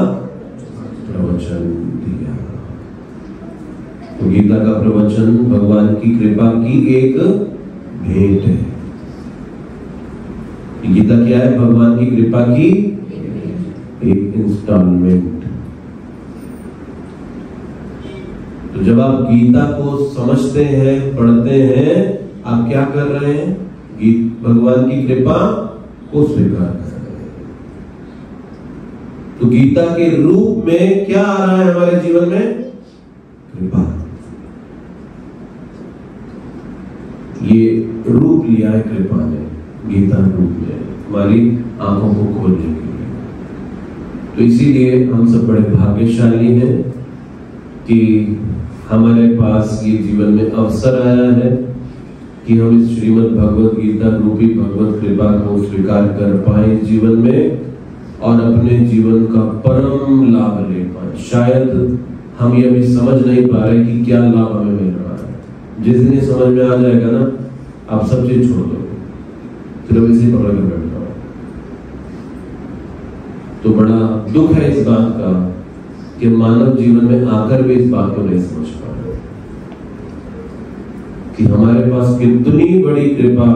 प्रवचन दिया। तो गीता का प्रवचन भगवान की कृपा की एक भेंट है। गीता क्या है? भगवान की कृपा की एक इंस्टॉलमेंट। तो जब आप गीता को समझते हैं, पढ़ते हैं, आप क्या कर रहे हैं? भगवान की कृपा को स्वीकार कर रहे हैं। तो गीता के रूप में क्या आ रहा है हमारे जीवन में? कृपा। ये रूप लिया है कृपा ने, गीता रूप में हमारी आंखों को खोलने के लिए। तो इसीलिए हम सब बड़े भाग्यशाली हैं कि हमारे पास ये जीवन में अवसर आया है कि हम इस श्रीमद् भगवद गीता रूपी भगवत कृपा को स्वीकार कर पाए जीवन में और अपने जीवन का परम लाभ ले पाए। शायद हम ये अभी समझ नहीं पा रहे कि क्या लाभ हमें मिल रहा है। जिस दिन समझ में आ जाएगा ना, आप सब चीज छोड़ दोगे, सिर्फ इसी पकड़ कर बैठ जाओ। तो बड़ा दुख है इस बात का कि मानव जीवन में आकर भी इस बात को नहीं समझ पा रहे कि हमारे पास कितनी बड़ी कृपा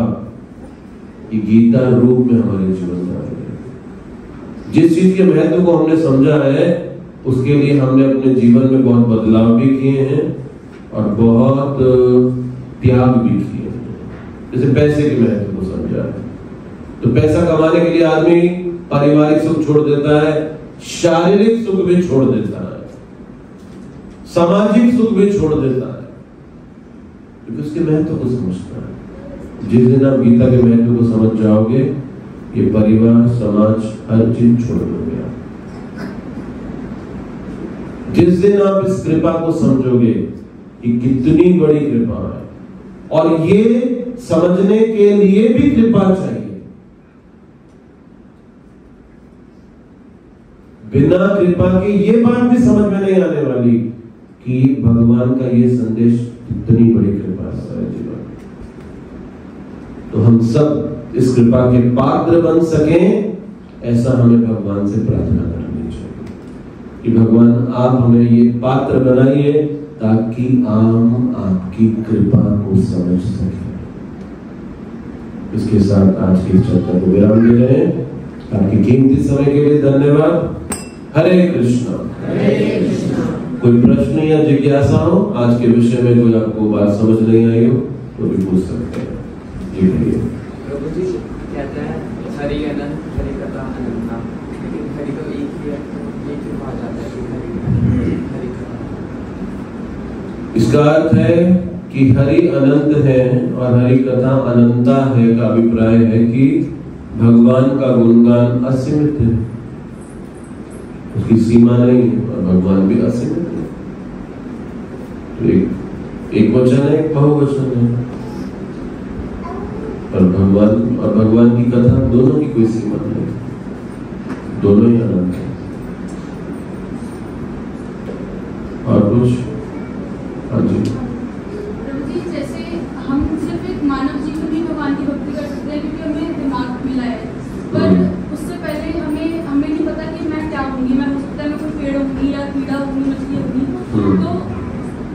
ये गीता रूप में हमारे जीवन में आई है। जिस चीज के महत्व को हमने समझा है उसके लिए हमने अपने जीवन में बहुत बदलाव भी किए हैं और बहुत त्याग भी किए हैं। जैसे पैसे के महत्व को समझा है, तो पैसा कमाने के लिए आदमी पारिवारिक सुख छोड़ देता है, शारीरिक सुख भी छोड़ देता है, सामाजिक सुख भी छोड़ देता है, क्योंकि उसके महत्व को समझता है। जिस दिन आप गीता के महत्व को समझ जाओगे, ये परिवार समाज हर चीज छोड़ दोगे आप। जिस दिन आप इस कृपा को समझोगे कि कितनी बड़ी कृपा है, और ये समझने के लिए भी कृपा चाहिए। बिना कृपा के ये बात भी समझ में नहीं आने वाली कि भगवान का ये संदेश इतनी बड़ी कृपा है हमारे जीवन में। तो हम सब इस कृपा के पात्र बन सकें, ऐसा हमें भगवान से प्रार्थना करनी चाहिए कि भगवान आप हमें ये पात्र बनाइए ताकि हम आपकी कृपा को समझ सकें। इसके साथ आज की चर्चा को विराम दे रहे हैं। आपकी कीमती समय के लिए धन्यवाद। हरे कृष्णा। कोई प्रश्न या जिज्ञासा हो आज के विषय में, कोई आपको बात समझ नहीं आई हो तो भी पूछ सकते हैं। जी बोलिए। प्रभु जी कहते हैं हरि अनंत हरि कथा अनंता, लेकिन हरि तो एक ही है, तो एक ही बात आता है कि हरि कथा। इसका अर्थ है कि हरि अनंत है और हरि कथा अनंता है का अभिप्राय है कि भगवान का गुणगान असीमित है, उसकी सीमा नहीं है और भगवान भी असीमित है। तो एक वचन है, एक बहुवचन है, और भगवान की कथा दोनों की कोई सीमा नहीं, दोनों ही अनंत है। और कुछ? हाँ जी। जैसे हम सिर्फ एक मानव जीवन में भगवान की भक्ति कर सकते हैं क्योंकि हमें दिमाग मिला है, पर उससे पहले हमें नहीं पता कि मैं क्या होंगी। मैं हो सकता है मैं कोई पेड़ होंगी या कीड़ा होंगी, मछली होंगी। तो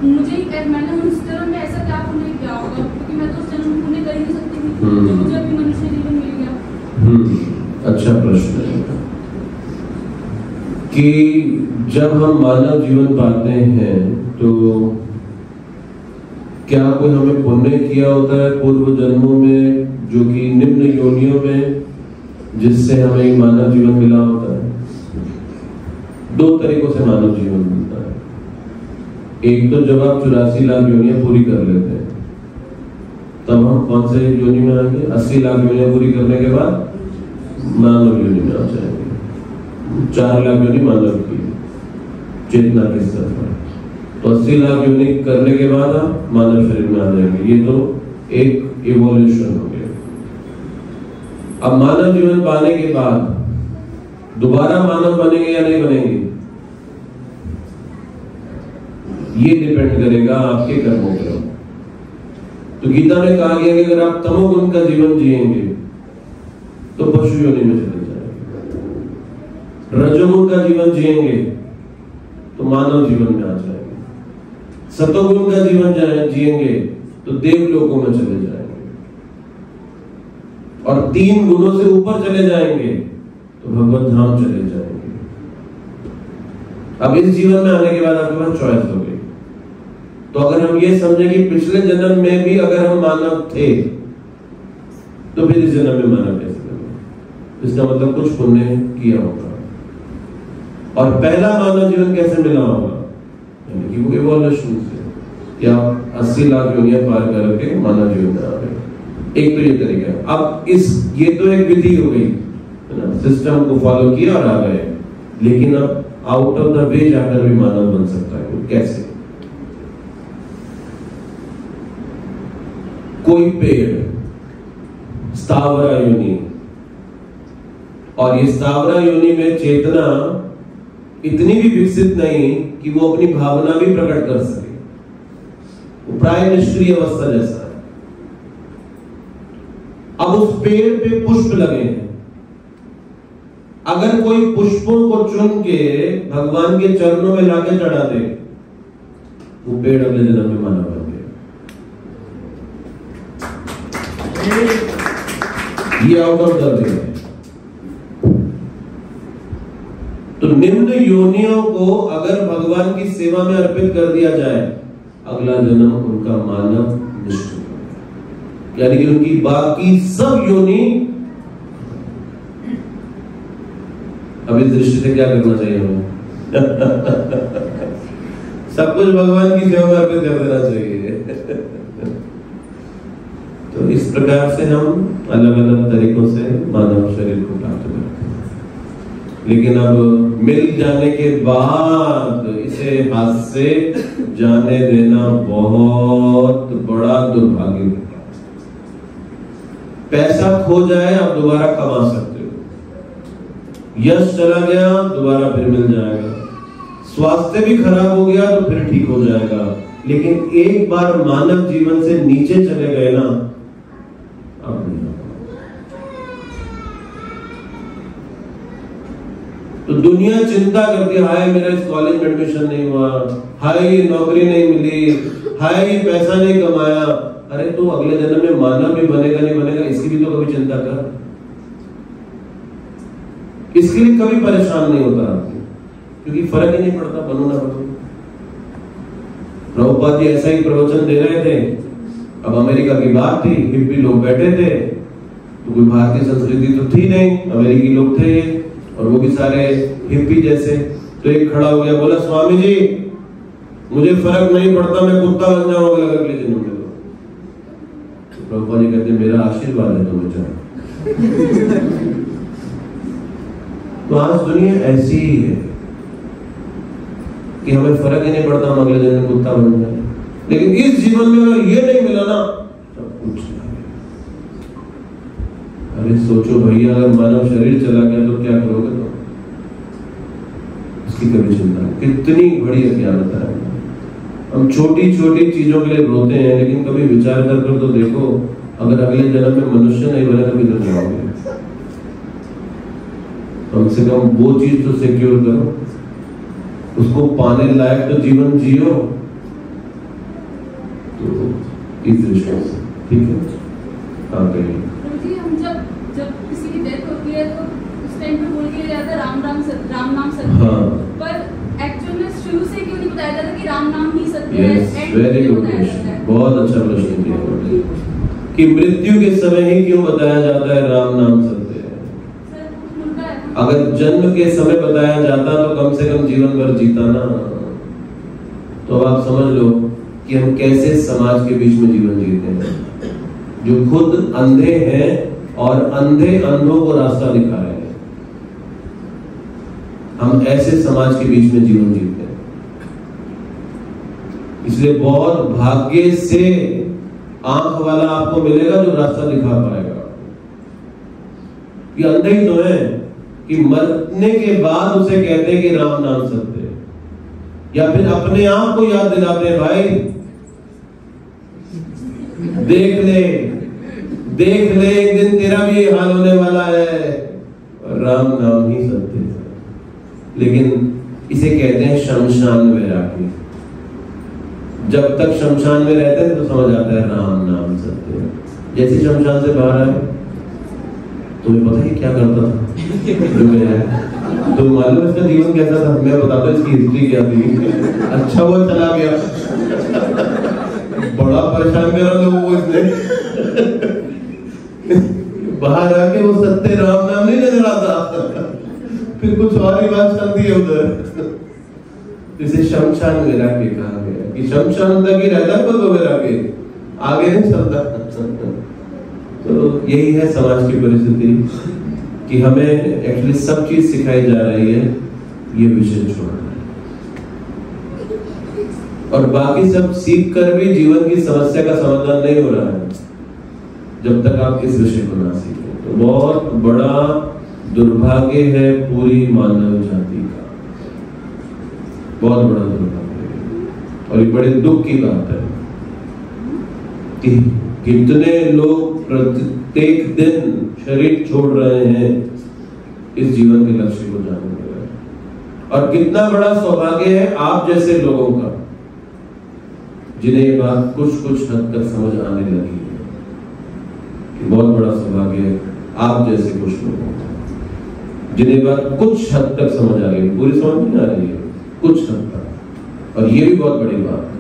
मुझे मैंने उस जन्म में ऐसा क्या पुण्य किया होगा, क्योंकि मैं तो उस जन्म में पुण्य कर ही नहीं सकती थी जो मुझे अभी मनुष्य जीवन मिल गया। अच्छा प्रश्न है कि जब हम मानव जीवन पाते हैं तो क्या कोई हमें पुण्य किया होता है पूर्व जन्मों में, जो कि निम्न योनियों में, जिससे हमें मानव जीवन मिला होता है? दो तरीकों से मानव जीवन मिलता है। एक तो जब आप 84 लाख योनियां पूरी कर लेते हैं, तब हम कौन से योनि में आएंगे? 80 लाख योनियां पूरी करने के बाद मानव योनि में आ जाएंगे। 4 लाख योनि मानव की चेतना के स्तर पर, तो 80 लाख योनि करने के बाद आप मानव शरीर में आ जाएंगे। ये तो एक इवोल्यूशन हो गया। अब मानव जीवन पाने के बाद दोबारा मानव बनेंगे या नहीं बनेंगे, ये डिपेंड करेगा आपके कर्मों पर। तो गीता में कहा गया कि अगर आप तमोगुण का जीवन जिएंगे तो पशु योनि में चले जाएंगे, रजोगुण का जीवन जिएंगे तो मानव जीवन में आ जाएंगे, सतोगुण का जीवन जिएंगे तो देवलोकों में चले जाएंगे, और 3 गुणों से ऊपर चले जाएंगे तो भगवत धाम चले जाएंगे। अब इस जीवन में आने के बाद आपके पास चॉइस हो गई। तो अगर हम ये समझे कि पिछले जन्म में भी अगर हम मानव थे तो फिर इस जन्म में मानव कैसे बने? इसका मतलब कुछ पुण्य किया होगा, और पहला मानव जीवन कैसे मिला होगा? यानी कि वो इवोल्यूशन से, या 80 लाख योनियां पार करके मानव जीवन में आ गए। एक तो ये तरीका है। अब ये तो एक विधि हो गई, सिस्टम को फॉलो किया और आ गए, लेकिन अब आउट ऑफ द वे जाकर भी मानव बन सकता है। कैसे? कोई पेड़ स्थावरा योनि, और ये स्थावरा योनि में चेतना इतनी भी विकसित नहीं कि वो अपनी भावना भी प्रकट कर सके, वो प्राय निष्क्रिय अवस्था जैसा है। अब उस पेड़ पे पुष्प लगे हैं, अगर कोई पुष्पों को चुन के भगवान के चरणों में लाके चढ़ा दे, वो पेड़ अगले जन्म में मानव बन गया। ये आउट ऑफ द वे है। तो निम्न योनियों को अगर भगवान की सेवा में अर्पित कर दिया जाए, अगला जन्म उनका मानव निश्चित हो, यानी कि उनकी बाकी सब योनि। अब इस दृष्टि से क्या करना चाहिए हमें? सब कुछ भगवान की सेवा में अर्पित कर देना चाहिए। तो इस प्रकार से हम अलग अलग तरीकों से मानव शरीर को प्राप्त करते हैं, लेकिन अब मिल जाने के बाद इसे हाथ से जाने देना बहुत बड़ा दुर्भाग्य होता है। पैसा खो जाए आप दोबारा कमा सकते हो, यश चला गया दोबारा फिर मिल जाएगा, स्वास्थ्य भी खराब हो गया तो फिर ठीक हो जाएगा, लेकिन एक बार मानव जीवन से नीचे चले गए ना, अब नहीं। तो दुनिया चिंता करती है, हाय मेरा इस कॉलेज में एडमिशन नहीं हुआ, हाय नौकरी नहीं मिली, हाय पैसा नहीं कमाया। अरे तो अगले जन्म में मानव भी बनेगा नहीं बनेगा, इसकी भी तो कभी चिंता कर, इसके लिए कभी परेशान नहीं होता आपको, क्योंकि फर्क ही नहीं पड़ता बनो ना बनो। प्रभुपाद जी ऐसा ही प्रवचन दे रहे थे, अब अमेरिका की बात थी, हिप्पी लोग बैठे थे, तो कोई भारतीय संस्कृति तो थी नहीं, अमेरिकी लोग थे और वो भी सारे हिप्पी जैसे। तो एक खड़ा हो गया, बोला स्वामी जी मुझे फर्क नहीं पड़ता, मैं कुत्ता बन जाऊंगा अगले जन्म में। तो प्रभुपाद जी कहते मेरा आशीर्वाद है तुम्हें जाओ। तो आज दुनिया ऐसी ही है कि हमें फर्क ही नहीं पड़ता, हम अगले जन्म में कुत्ता बन जाए, लेकिन इस जीवन में अगर ये नहीं मिला ना सब कुछ नहीं। अरे सोचो भैया, अगर मानव शरीर चला गया तो क्या करोगे तुम? इसकी कभी चिंता, कितनी बड़ी अज्ञानता है। हम छोटी छोटी चीजों के लिए रोते हैं, लेकिन कभी विचार कर तो देखो, अगर अगले जन्म में मनुष्य नहीं बने तो किधर जाओगे? कम से कम वो चीज तो सिक्योर करो, उसको पाने लायक तो जीवन जियो। तो इस दृष्टि से ठीक है। हम जब किसी की डेथ होती है तो उस टाइम पे बोल के जाता है राम नाम सत्य। हाँ। पर एक्चुअल में शुरू से क्यों नहीं बताया जाता कि राम नाम ही सत्य है? वेरी गुड क्वेश्चन, बहुत अच्छा प्रश्न किया कि मृत्यु के समय ही क्यों बताया जाता है राम नाम सत्य? अगर जन्म के समय बताया जाता तो कम से कम जीवन भर जीता ना। तो अब आप समझ लो कि हम कैसे समाज के बीच में जीवन जीते हैं, जो खुद अंधे हैं और अंधे अंधों को रास्ता दिखा रहे हैं। हम ऐसे समाज के बीच में जीवन जीते हैं। इसलिए बहुत भाग्य से आंख वाला आपको मिलेगा जो रास्ता दिखा पाएगा। ये अंधे ही तो है कि मरने के बाद उसे कहते हैं कि राम नाम सत्य है, या फिर अपने आप को याद दिलाते हैं, भाई देख ले एक दिन तेरा भी हाल होने वाला है, राम नाम ही सत्य है। लेकिन इसे कहते हैं शमशान वैरागी। जब तक शमशान में रहते हैं तो समझ आता है राम नाम सत्य है। जैसे शमशान से बाहर आए, तुम्हें पता है क्या करता था जो गया है? तो मालूम इसका जीवन कैसा था? मैं बताता हूं इसकी हिस्ट्री क्या थी। अच्छा वो चला गया, बड़ा परेशान करा लोगों को इसने। बाहर आके वो सत्य राम नाम नहीं नजर आता, फिर कुछ और ही बात चलती है उधर। इसे शमशान वैराग्य कहा गया कि शमशान तक ही रहता है, तो वैराग्य आगे नहीं चलता। तो यही है समाज की परिस्थिति कि हमें एक्चुअली सब चीज सिखाई जा रही है, ये विषय छोड़ना है, और बाकी सब सीख कर भी जीवन की समस्या का समाधान नहीं हो रहा है जब तक आप इस विषय को ना सीखें। तो बहुत बड़ा दुर्भाग्य है पूरी मानव जाति का, बहुत बड़ा दुर्भाग्य है। और ये बड़े दुख की बात है कि कितने लोग प्रत्येक दिन शरीर छोड़ रहे हैं इस जीवन के लक्ष्य को जानने के लिए। और कितना बड़ा सौभाग्य है आप जैसे लोगों का, जिन्हें ये बात कुछ हद तक समझ आने लगी है। कि बहुत बड़ा सौभाग्य है आप जैसे कुछ लोगों का, जिन्हें बात कुछ हद तक समझ आ रही है, पूरी समझ नहीं आ रही है, कुछ हद तक। और ये भी बहुत बड़ी बात है।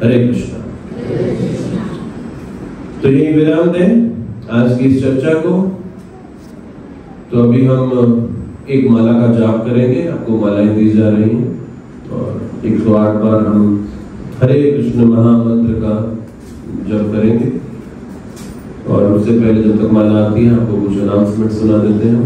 हरे कृष्णा। तो यही विराम दें आज की इस चर्चा को। तो अभी हम एक माला का जाप करेंगे, आपको मालाएं दी जा रही हैं, और 108 बार हम हरे कृष्ण महामंत्र का जप करेंगे। और उससे पहले जब तक माला आती है आपको कुछ अनाउंसमेंट सुना देते हैं।